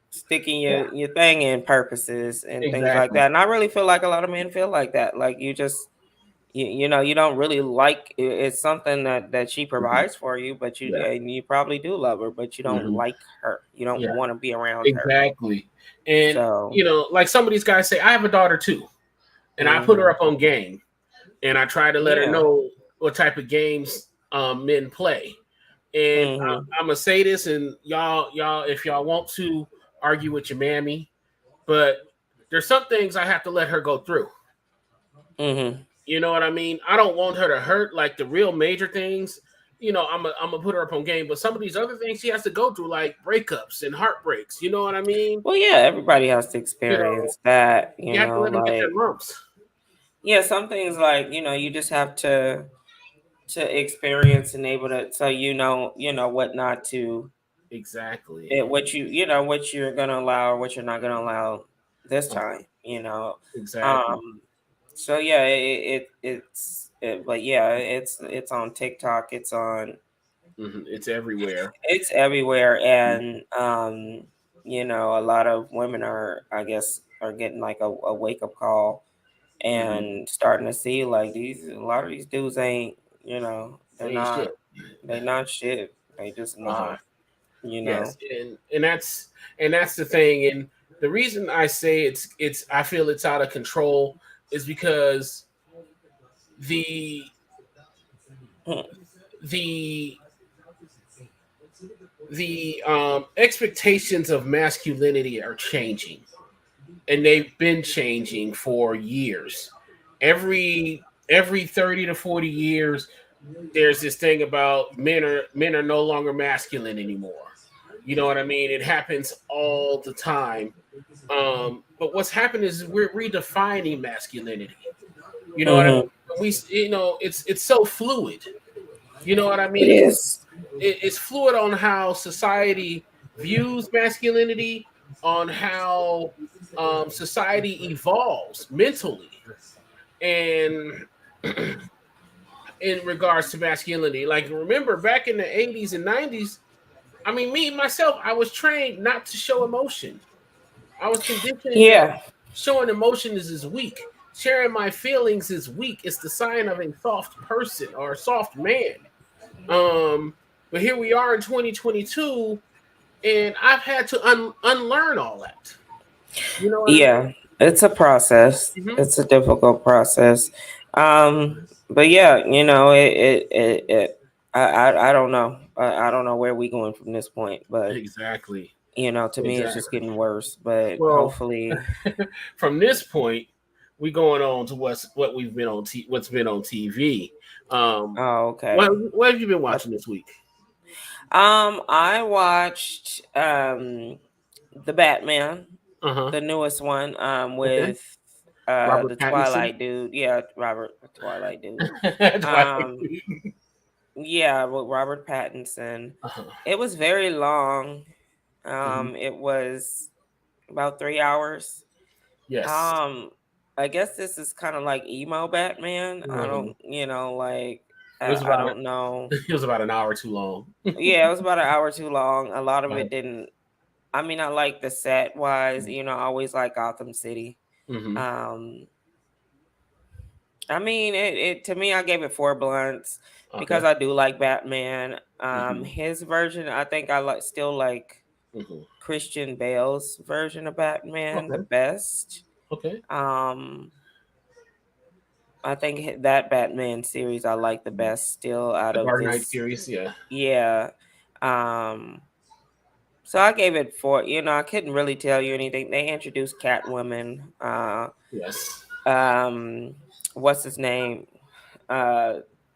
sticking your thing in purposes and things like that. And I really feel like a lot of men feel like that. Like you just, you know, you don't really like it's something that she provides for you, but you probably do love her, but you don't like her. You don't want to be around her. Exactly. And So, like some of these guys say, I have a daughter too, and I put her up on game, and I try to let her know what type of games men play. And I'm gonna say this, and y'all, if y'all want to argue with your mammy, but there's some things I have to let her go through. You know what I mean? I don't want her to hurt like the real major things. I'm gonna put her up on game, but some of these other things she has to go through, like breakups and heartbreaks. You know what I mean? Well, yeah, everybody has to experience that. You have to let them get their lumps. Yeah, some things like you just have to experience and able to, so what not to. Exactly. What you're gonna allow or what you're not gonna allow this time. Exactly. So yeah, but yeah, it's on TikTok. It's on. It's everywhere. It's everywhere, and a lot of women I guess are getting like a wake up call, and starting to see like a lot of these dudes ain't, they're not shit. They just not, Yes, and that's the thing, and the reason I say I feel it's out of control is because the expectations of masculinity are changing, and they've been changing for years. Every 30 to 40 years, there's this thing about men are no longer masculine anymore. You know what I mean? It happens all the time. But what's happened is we're redefining masculinity. You know what I mean? It's so fluid. You know what I mean? It is. It's fluid on how society views masculinity, on how society evolves mentally, and in regards to masculinity. Like, remember back in the 80s and 90s, I mean, me myself, I was trained not to show emotion. I was conditioned that showing emotion is weak. Sharing my feelings is weak. It's the sign of a soft person or a soft man. But here we are in 2022, and I've had to unlearn all that. You know what I mean? It's a process. It's a difficult process. But yeah, I don't know. I don't know where we going from this point, but exactly. To me, it's just getting worse. But hopefully, from this point, we going on to what's been on TV. okay. What have you been watching this week? I watched the Batman, the newest one, with the Twilight dude. Yeah, Robert, the Twilight dude. Yeah, with Robert Pattinson. It was very long. It was about 3 hours. Yes. I guess this is kind of like emo Batman. I don't, like I don't know. It was about an hour too long. Yeah, it was about an hour too long. A lot of it didn't. I mean, I like the set wise. I always like Gotham City. I mean, it to me, I gave it 4 blunts because I do like Batman. His version, I think I still like Christian Bale's version of Batman the best. I think that Batman series I like the best still out of Dark this Knight series. Yeah. So I gave it 4. I couldn't really tell you anything. They introduced Catwoman. Yes. What's his name?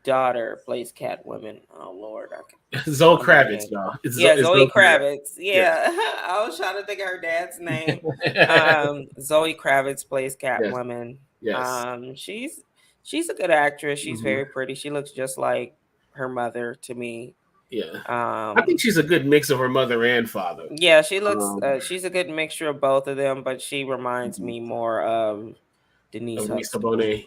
Daughter plays Catwoman. Oh Lord, Zoe Kravitz, y'all. Zoe Kravitz. Yeah, I was trying to think of her dad's name. Zoe Kravitz plays Catwoman. Yes. She's a good actress. She's very pretty. She looks just like her mother to me. Yeah. I think she's a good mix of her mother and father. Yeah, she looks. She's a good mixture of both of them, but she reminds me more of Denise Lisa Bonet.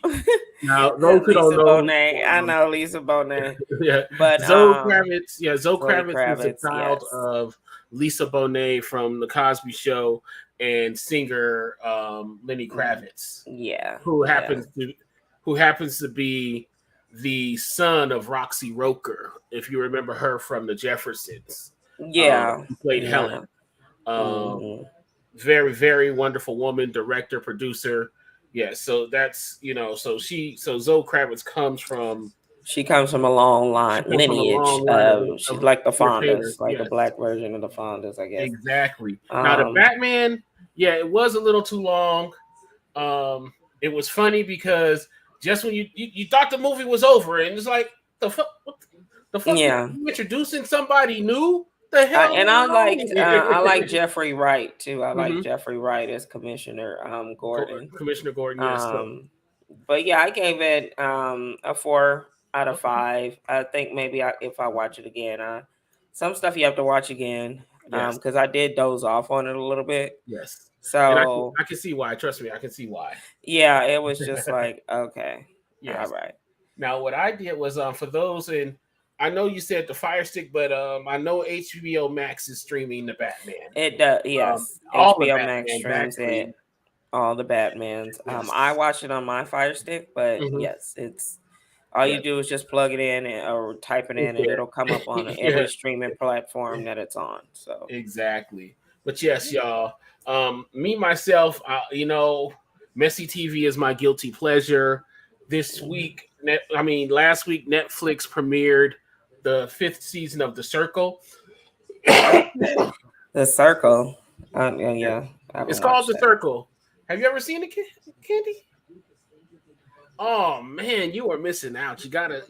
Now, those who don't know, I know Lisa Bonet. Yeah, but Zoe Kravitz. Yeah, Zoe Kravitz was a child of Lisa Bonet from The Cosby Show and singer Lenny Kravitz. Yeah, who happens to who happens to be the son of Roxy Roker, if you remember her from the Jeffersons. Who played Helen. Very, very wonderful woman, director, producer. Yeah, so that's so Zoe Kravitz comes from. She comes from a long lineage. She's like the Fondas, like the black version of the Fondas, I guess. Exactly. Now the Batman, it was a little too long. It was funny because just when you thought the movie was over, and it's like the fuck, yeah, you introducing somebody new. The hell, and I like Jeffrey Wright too. I like Jeffrey Wright as Commissioner Gordon. Commissioner Gordon, yes. But yeah, I gave it a 4 out of 5. I think maybe if I watch it again, some stuff you have to watch again because I did doze off on it a little bit. Yes. So I can see why. Trust me, I can see why. Yeah, it was just like okay, yes. All right. Now what I did was for those I know you said the Fire Stick, but I know HBO Max is streaming the Batman. It does, yes. HBO Max streams it. All the Batmans. Yes. I watch it on my Fire Stick, but yes, it's all you do is just plug it in or type it in, and it'll come up on every streaming platform that it's on. So exactly. But yes, y'all. Me myself, Messy TV is my guilty pleasure. This week, last week, Netflix premiered the 5th season of The Circle. The Circle. Yeah. It's called The Circle. Have you ever seen it, Candy? Oh man, you are missing out. You gotta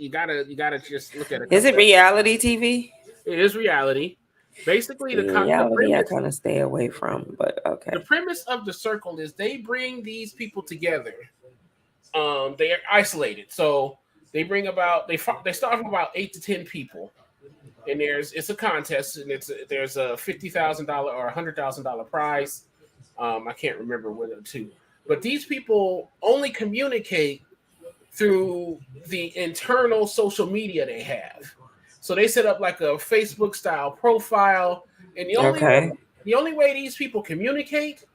just look at it. Is it reality TV? It is reality. Basically, reality I kind of stay away from, but okay. The premise of The Circle is they bring these people together. They are isolated, so they bring they start from about 8 to 10 people, and it's a contest, and there's a $50,000 or $100,000 prize. I can't remember what the two, but these people only communicate through the internal social media they have. So they set up like a Facebook style profile, and the only way these people communicate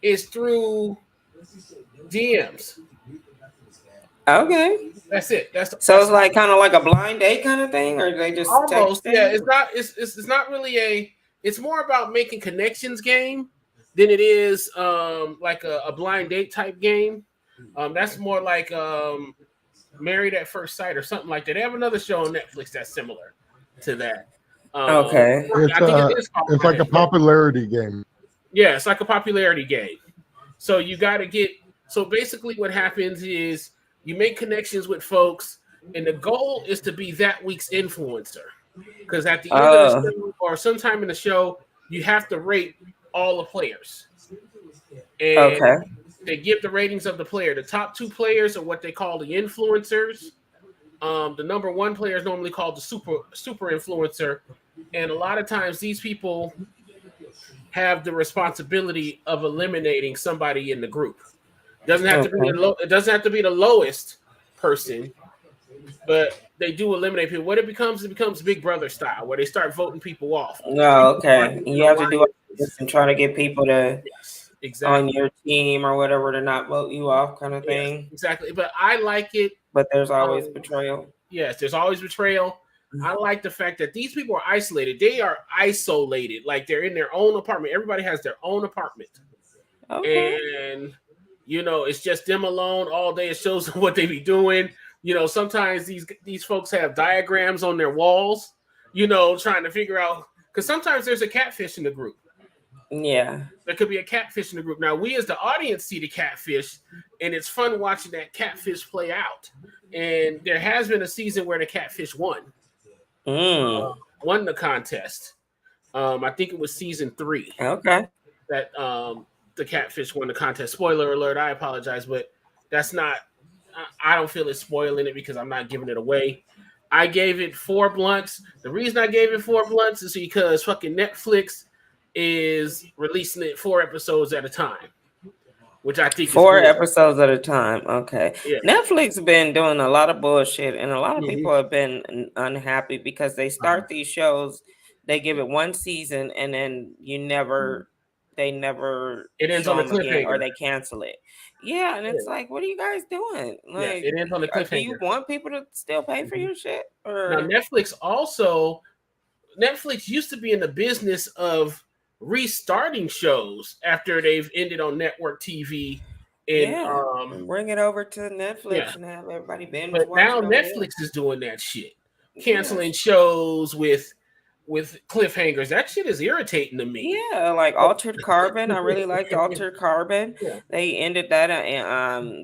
is through DMs. Okay, that's it. It's like kind of like a blind date kind of thing, or they just almost It's not. It's not really It's more about making connections game than it is like a blind date type game. That's more like Married at First Sight or something like that. They have another show on Netflix that's similar to that. Okay, it's like a popularity game. Yeah, it's like a popularity game. So you got to get. So basically, what happens is you make connections with folks, and the goal is to be that week's influencer. Because at the end of the show, or sometime in the show, you have to rate all the players. And they give the ratings of the player. The top 2 players are what they call the influencers. The number 1 player is normally called the super influencer. And a lot of times these people have the responsibility of eliminating somebody in the group. It doesn't have to be the lowest person, but they do eliminate people. What it becomes Big Brother style, where they start voting people off. No, okay. You have to do this and try to get people to on your team or whatever to not vote you off, kind of thing. Yes, exactly. But I like it. But there's always betrayal. Yes, there's always betrayal. I like the fact that these people are isolated. They are isolated, like they're in their own apartment. Everybody has their own apartment, and it's just them alone all day. It shows them what they be doing. Sometimes these folks have diagrams on their walls, trying to figure out, because sometimes there's a catfish in the group. Yeah. There could be a catfish in the group. Now, we as the audience see the catfish, and it's fun watching that catfish play out. And there has been a season where the catfish won. Won the contest. I think it was season 3. Okay. That the catfish won the contest. Spoiler alert, I apologize, but that's not, I don't feel it's spoiling it because I'm not giving it away. I gave it 4 blunts. The reason I gave it 4 blunts is because fucking Netflix is releasing it 4 episodes at a time, which I think 4 episodes at a time. Okay. Yeah. Netflix been doing a lot of bullshit, and a lot of people have been unhappy because they start these shows, they give it 1 season, and then you never they never It ends show on a them again or cliffhanger. they cancel it. Yeah, and it's like, what are you guys doing? Like, it ends on a do cliffhanger. you want people to still pay for your shit? Now Or Netflix used to be in the business of restarting shows after they've ended on network TV. And bring it over to Netflix yeah. and have everybody binge But watch now it over there. Netflix is doing that shit, canceling shows with cliffhangers. That shit is irritating to me. Yeah, like Altered Carbon. I really liked Altered Carbon. Yeah. They ended that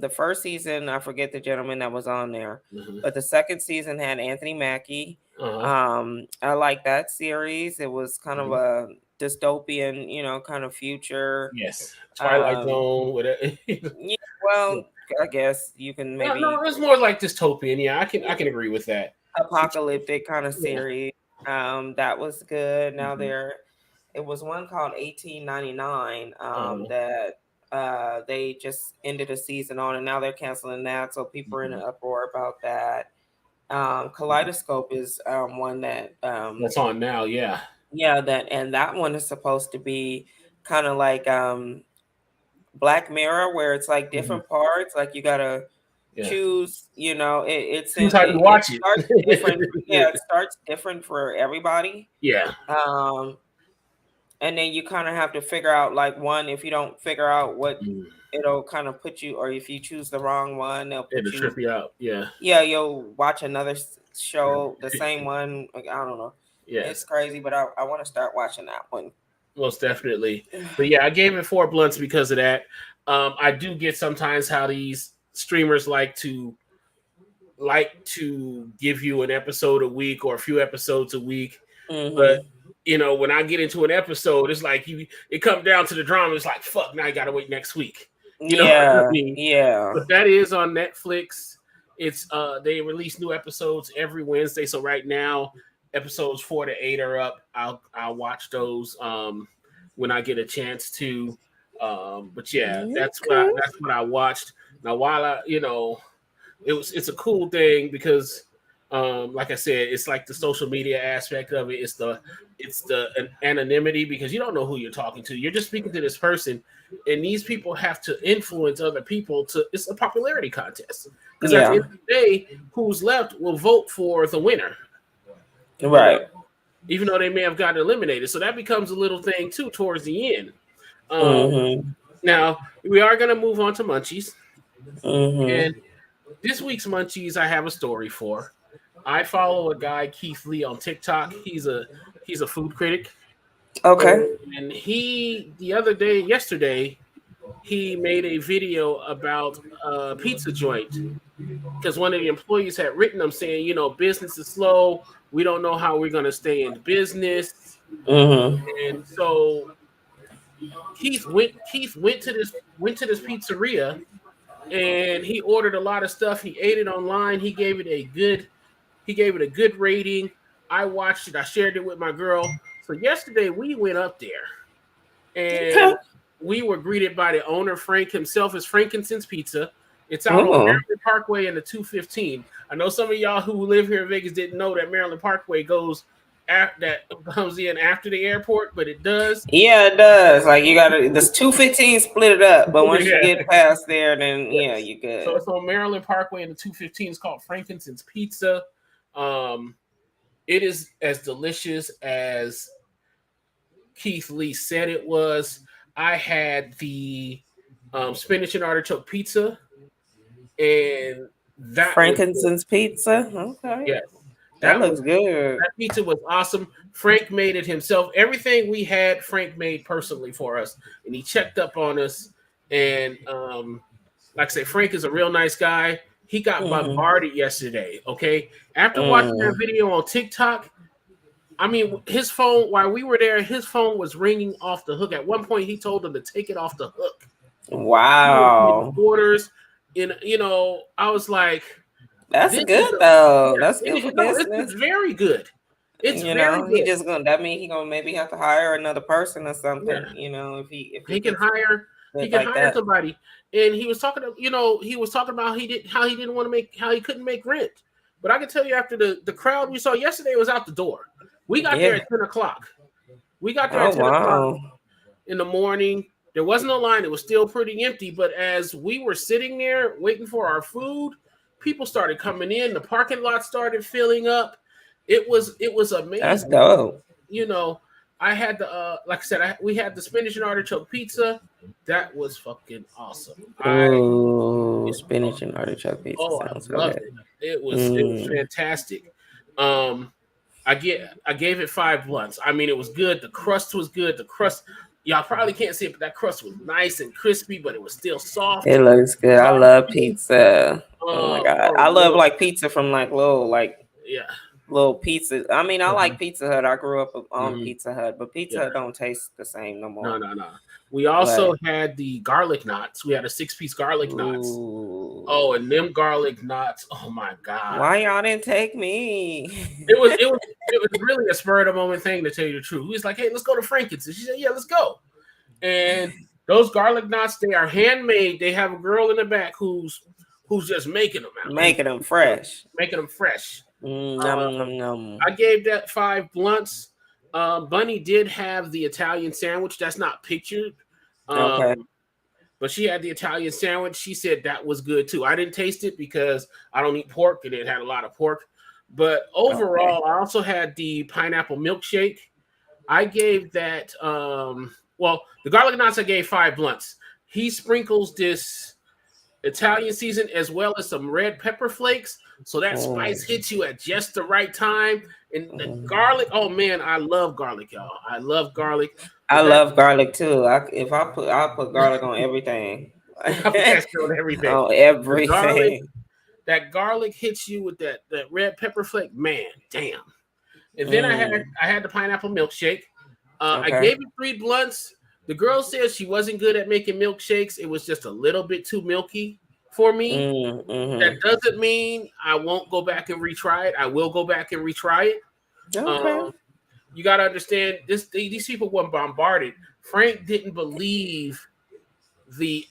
the first season, I forget the gentleman that was on there. Mhm. But the second season had Anthony Mackie. Uh-huh. I like that series. It was kind of a dystopian, kind of future. Yes. Twilight Zone, whatever. Yeah, well, I guess you can maybe No, it's more like dystopian. Yeah, I can agree with that. apocalyptic kind of series. That was good. Now Mhm. it was one called 1899 Uh-huh. that they just ended a season on, and now they're canceling that. So people are in an uproar about that. Kaleidoscope is one that That's on now, yeah. that one is supposed to be kind of like Black Mirror, where it's like different parts. Like you gotta choose. Choose how you watch it. Starts different. Yeah, it starts different for everybody. Yeah. And then you kind of have to figure out, like, one, if you don't figure out what it'll kind of put you, or if you choose the wrong one, they'll put It'll trip you out. Yeah. Yeah, you'll watch another show, the same one. Like, I don't know. Yeah. It's crazy, but I want to start watching that one. Most definitely. But yeah, I gave it 4 blunts because of that. I do get sometimes how these streamers like to give you an episode a week or a few episodes a week. But when I get into an episode, it's like it comes down to the drama. It's like, fuck, now you gotta wait next week. You know what I mean? Yeah. But that is on Netflix. It's they release new episodes every Wednesday. So right now, episodes 4 to 8 are up. I'll watch those when I get a chance to. But yeah, that's what I watched. Now while it's a cool thing because like I said, it's like the social media aspect of it. It's the anonymity because you don't know who you're talking to. You're just speaking to this person, and these people have to influence other people it's a popularity contest. Because at the end of the day, who's left will vote for the winner. Right. Even though they may have gotten eliminated. So that becomes a little thing too towards the end. Now we are gonna move on to Munchies. And this week's Munchies I have a story for. I follow a guy, Keith Lee, on TikTok. He's a food critic. Okay. And yesterday, he made a video about a pizza joint because one of the employees had written them saying, business is slow. We don't know how we're going to stay in business. And so Keith went to this pizzeria and he ordered a lot of stuff. He ate it online. He gave it a good rating. I watched it. I shared it with my girl. So yesterday we went up there and we were greeted by the owner, Frank himself. It's Frankincense Pizza. It's out on Maryland Parkway and the 215. I know some of y'all who live here in Vegas didn't know that Maryland Parkway comes in after the airport, but it does. Yeah, it does. Like you gotta, this 215 split it up, but once you get past there, then you good. So it's on Maryland Parkway and the 215. It's called Frankincense Pizza. It is as delicious as Keith Lee said it was. I had the spinach and artichoke pizza, and that Frankincense pizza. Okay. Yes. That looks good. That pizza was awesome. Frank made it himself. Everything we had, Frank made personally for us, and he checked up on us. And like I say, Frank is a real nice guy. He got bombarded yesterday. Okay, after watching that video on TikTok, I mean, his phone while we were there, his phone was ringing off the hook. At one point, he told him to take it off the hook. Wow. Orders, I was like, that's good though. That's good for business. It's very good. It's very good. He just that mean he gonna maybe have to hire another person or something. Yeah. If he can hire somebody. And he was talking about how he couldn't make rent. But I can tell you after the crowd we saw yesterday was out the door. We got there at 10 o'clock. We got there at 10 o'clock. in the morning. There wasn't a line. It was still pretty empty. But as we were sitting there waiting for our food, people started coming in. The parking lot started filling up. It was amazing. That's dope. You know, I had the like I said, we had the spinach and artichoke pizza. That was fucking awesome. Spinach and artichoke pizza sounds I loved good. it. It was fantastic. I gave it 5 blunts. I mean, it was good. The crust was good. The crust, y'all probably can't see it, but that crust was nice and crispy, but it was still soft. It looks good. I love pizza. Oh my god, I love Lord. like pizza from like little pizza. I mean, I like Pizza Hut. I grew up on Pizza Hut, but Pizza Hut don't taste the same no more. No. We also had the garlic knots. We had a 6-piece garlic knots. Oh, and them garlic knots. Oh my god! Why y'all didn't take me? It was really a spur of the moment thing, to tell you the truth. He was like, "Hey, let's go to Frankens." And she said, "Yeah, let's go." And those garlic knots, they are handmade. They have a girl in the back who's just making them out, making them fresh. I gave that 5 blunts. Bunny did have the Italian sandwich. That's not pictured. Okay. But she had the Italian sandwich. She said that was good too. I didn't taste it because I don't eat pork, and it had a lot of pork. But overall, I also had the pineapple milkshake. I gave that. The garlic knots I gave 5 blunts. He sprinkles this Italian season as well as some red pepper flakes, so that spice hits you at just the right time. And the garlic, oh man, I love garlic, y'all. I love garlic. I love garlic too. I'll put garlic on everything. I put that shit on everything. On everything. That garlic hits you with that red pepper flake, man, damn. And then I had the pineapple milkshake. I gave it 3 blunts. The girl says she wasn't good at making milkshakes. It was just a little bit too milky for me. That doesn't mean I won't go back and retry it. I will go back and retry it. Okay. You got to understand, these people weren't bombarded. Frank didn't believe the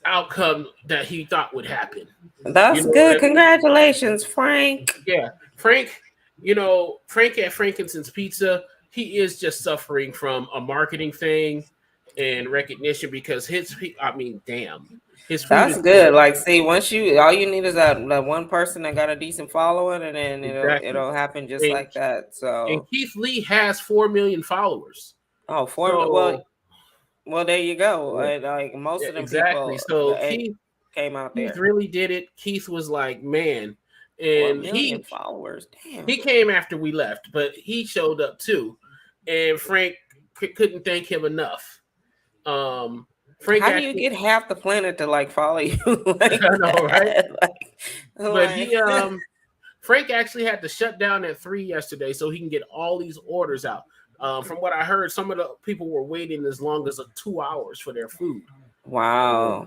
outcome that he thought would happen. That's good. Congratulations, Frank. Yeah. Frank at Frankincense Pizza, he is just suffering from a marketing thing and recognition because his food that's good. Like, see, all you need is that one person that got a decent following, and then it'll happen just like that. So, and Keith Lee has 4 million followers. Oh, 4 well, there you go. Like most of them people, so Keith came out there. Keith really did it. Keith was like, man, and 4 million followers. Damn. He came after we left, but he showed up too, and Frank couldn't thank him enough. Frank, how do you get half the planet to like follow you? Like I know, right? But Frank actually had to shut down at 3 yesterday so he can get all these orders out. From what I heard, some of the people were waiting as long as 2 hours for their food. Wow.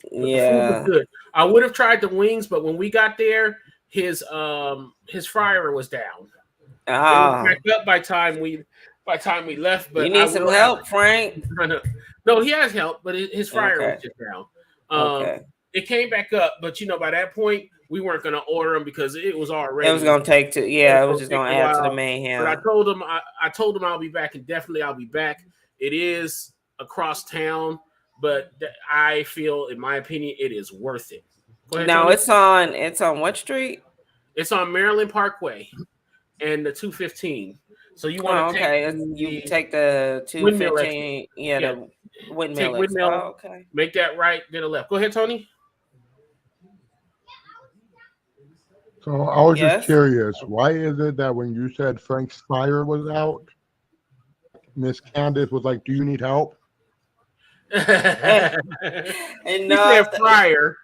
The food was good. I would have tried the wings, but when we got there, his fryer was down. It was back up by time we left. But you need some help, Frank. No, he has help, but his fryer was just down. It came back up, but by that point we weren't going to order them because it was already. It was going to take to. Yeah, it was just going to add to the mayhem. But I told him I'll be back, and definitely I'll be back. It is across town, but I feel, in my opinion, it is worth it. Now it's on what street? It's on Maryland Parkway and the 215. So you want to you take the 215, the windmill. Okay. Make that right, then a left. Go ahead, Tony. So I was just curious, why is it that when you said Frank's fire was out, Miss Candace was like, "Do you need help?" And said fryer.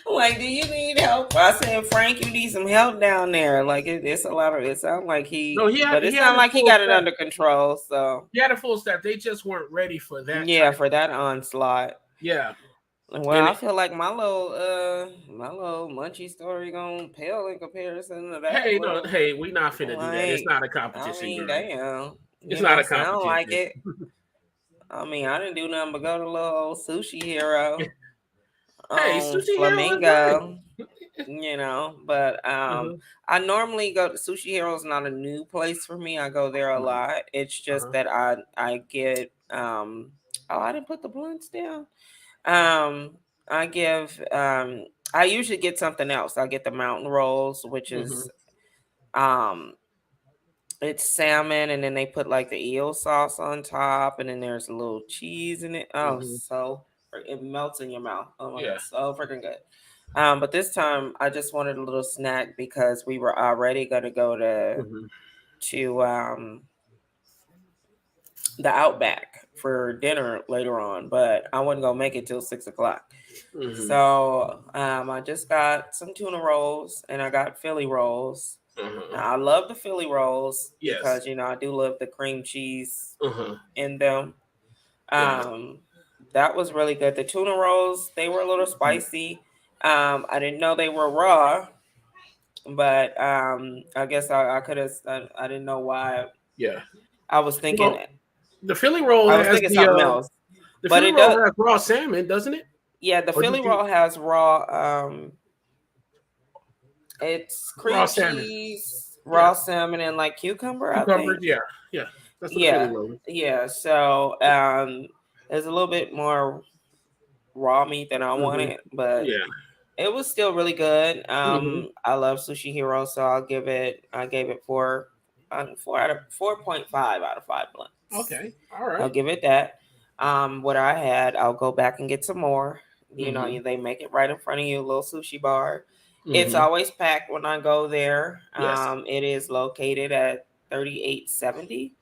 Like, do you need help? I said, Frank, you need some help down there. Like, it's a lot of. It sounds like he. No, but it sounds like he got it under control. So he had a full staff. They just weren't ready for that. Yeah, for that onslaught. Yeah. Well, I feel like my little munchie story gonna pale in comparison to that. Hey, we not finna do that. It's not a competition. I mean, damn. It's not a competition. Sound like it. I mean, I didn't do nothing but go to little old Sushi Hero. Hey, Sushi Flamingo. Hero. you know. But I normally go to Sushi Hero. Is not a new place for me. I go there a lot. It's just that I get oh, I didn't put the blunts down. I give I usually get something else. I get the mountain rolls, which is um it's salmon, and then they put like the eel sauce on top, and then there's a little cheese in it. Oh, so it melts in your mouth. Oh my god, so freaking good. But this time I just wanted a little snack because we were already gonna go to the Outback for dinner later on, but I wasn't gonna make it till 6 o'clock. So I just got some tuna rolls and I got Philly rolls. Now, I love the Philly rolls because I do love the cream cheese in them. That was really good. The tuna rolls, they were a little spicy. I didn't know they were raw, but I guess I could have. I didn't know why. Yeah, I was thinking. Well, the Philly roll. I was thinking something else. The Philly roll has raw salmon, doesn't it? Yeah, the Philly roll has raw. It's cream cheese, raw salmon, and like cucumber. I think. Yeah. That's what the Philly roll is. Yeah. So there's a little bit more raw meat than I wanted, but it was still really good. I love Sushi Hero, so I gave it 4.5 out of 5 blunts. Okay, all right. I'll give it that. What I had, I'll go back and get some more. You know, they make it right in front of you, a little sushi bar. It's always packed when I go there. It is located at 3870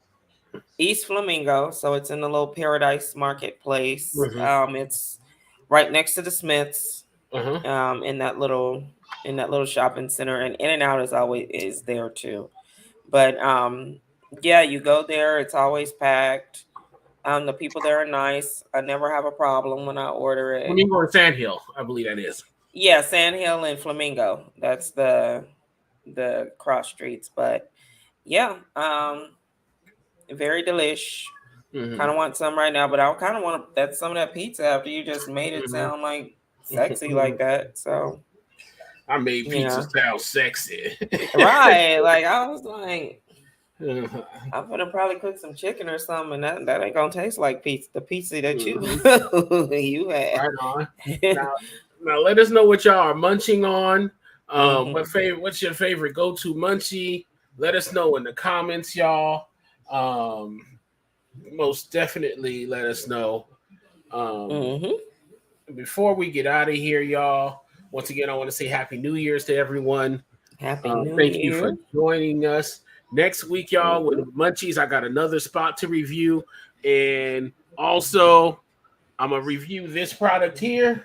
East Flamingo, so it's in the little Paradise Marketplace. It's right next to the Smiths. In that little shopping center, and In-N-Out is there too. But you go there, it's always packed. The people there are nice. I never have a problem when I order it. Flamingo or Sandhill, I believe that is. Yeah, Sandhill and Flamingo. That's the cross streets. But yeah, very delish. Kind of want some right now, but I kind of want some of that pizza after you just made it sound like sexy like that. So I made pizza sound sexy. Right. Like I was like, I'm gonna probably cook some chicken or something, and that ain't gonna taste like pizza. The pizza that you had. Right on. Now let us know what y'all are munching on. What's your favorite go-to munchie? Let us know in the comments, y'all. Most definitely let us know. Before we get out of here, y'all, once again, I want to say Happy New Year's to everyone. Happy New Year. Thank you for joining us. Next week, y'all, with Munchies, I got another spot to review. And also, I'm going to review this product here.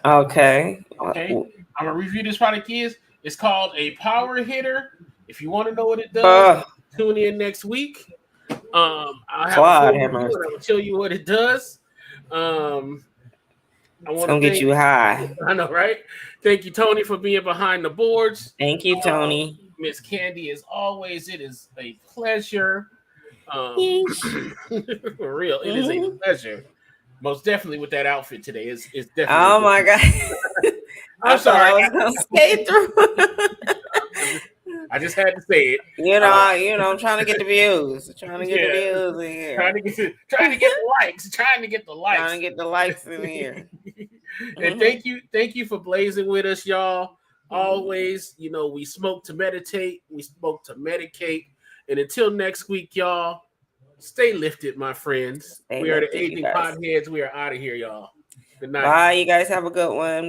Okay. I'm going to review this product here. It's called a Power Hitter. If you want to know what it does, tune in next week. I'll show you what it does. It's gonna get you high. I know, right? Thank you, Tony, for being behind the boards. Thank you, Tony. Miss Candy, as always, it is a pleasure. For real, it is a pleasure. Most definitely with that outfit today. It's definitely. Oh my god! I'm sorry. I was gonna skate through. I just had to say it. I'm trying to get the views. Trying to get the views in here. Trying to get the likes. Trying to get the likes in here. And thank you for blazing with us, y'all. Always, we smoke to meditate, we smoke to medicate. And until next week, y'all, stay lifted, my friends. We are the Aging Potheads. We are out of here, y'all. Good night. Bye. You guys have a good one.